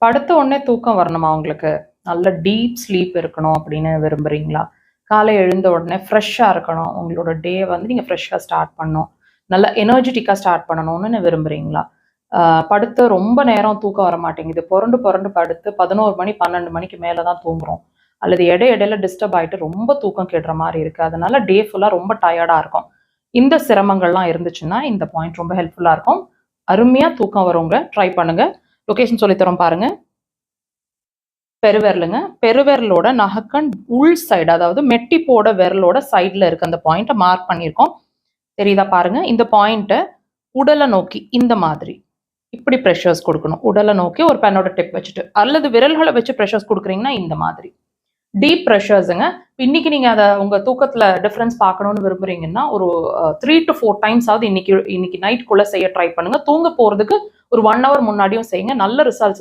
படுத்த உடனே தூக்கம் வரணுமா உங்களுக்கு? நல்ல டீப் ஸ்லீப் இருக்கணும் அப்படின்னு விரும்புறீங்களா? காலை எழுந்த உடனே ஃப்ரெஷ்ஷா இருக்கணும். உங்களோட டே வந்து நீங்க ஃப்ரெஷ்ஷா ஸ்டார்ட் பண்ணணும். நல்ல எனர்ஜெட்டிக்கா ஸ்டார்ட் பண்ணணும்னு விரும்புறீங்களா? படுத்து ரொம்ப நேரம் தூக்கம் வர மாட்டேங்குது. புரண்டு புரண்டு படுத்து 11 மணி, 12 மணிக்கு மேல தான் தூங்குறோம். அல்லது இடையில டிஸ்டர்ப் ஆயிட்டு ரொம்ப தூக்கம் கெடுற மாரி இருக்கு. அதனால டே ஃபுல்லா ரொம்ப டயர்டா இருக்கும். இந்த சிரமங்கள்லாம் இருந்துச்சுன்னா, இந்த பாயிண்ட் ரொம்ப ஹெல்ப்ஃபுல்லா இருக்கும். அருமையா தூக்கம் வருங்க. ட்ரை பண்ணுங்க. லொகேஷன் சொல்லித் தரோம் பாருங்க. பெருவிரலுங்க. பெருவிரலோட நகக்கண் உள் சைடு, அதாவது மெட்டிப்போட விரலோட சைடுல இருக்க அந்த பாயிண்ட்டை மார்க் பண்ணியிருக்கோம். தெரியுதா பாருங்க. இந்த பாயிண்ட்டை உடலை நோக்கி இந்த மாதிரி இப்படி ப்ரெஷர்ஸ் கொடுக்கணும். உடலை நோக்கி ஒரு பெண்ணோட டிப் வச்சுட்டு, அல்லது விரல்களை வச்சு ப்ரெஷர்ஸ் கொடுக்குறீங்கன்னா இந்த மாதிரி டீப் ப்ரெஷர்ஸுங்க. இன்னைக்கு நீங்க அதை உங்க தூக்கத்துல டிஃபரன்ஸ் பார்க்கணும்னு விரும்புறீங்கன்னா ஒரு 3 to 4 டைம்ஸ் ஆகுது இன்னைக்கு நைட்குள்ள செய்ய ட்ரை பண்ணுங்க. தூங்க போறதுக்கு ஒரு 1 hour முன்னாடியும் செய்யுங்க. நல்ல ரிசல்ட்ஸ் இருக்கும்.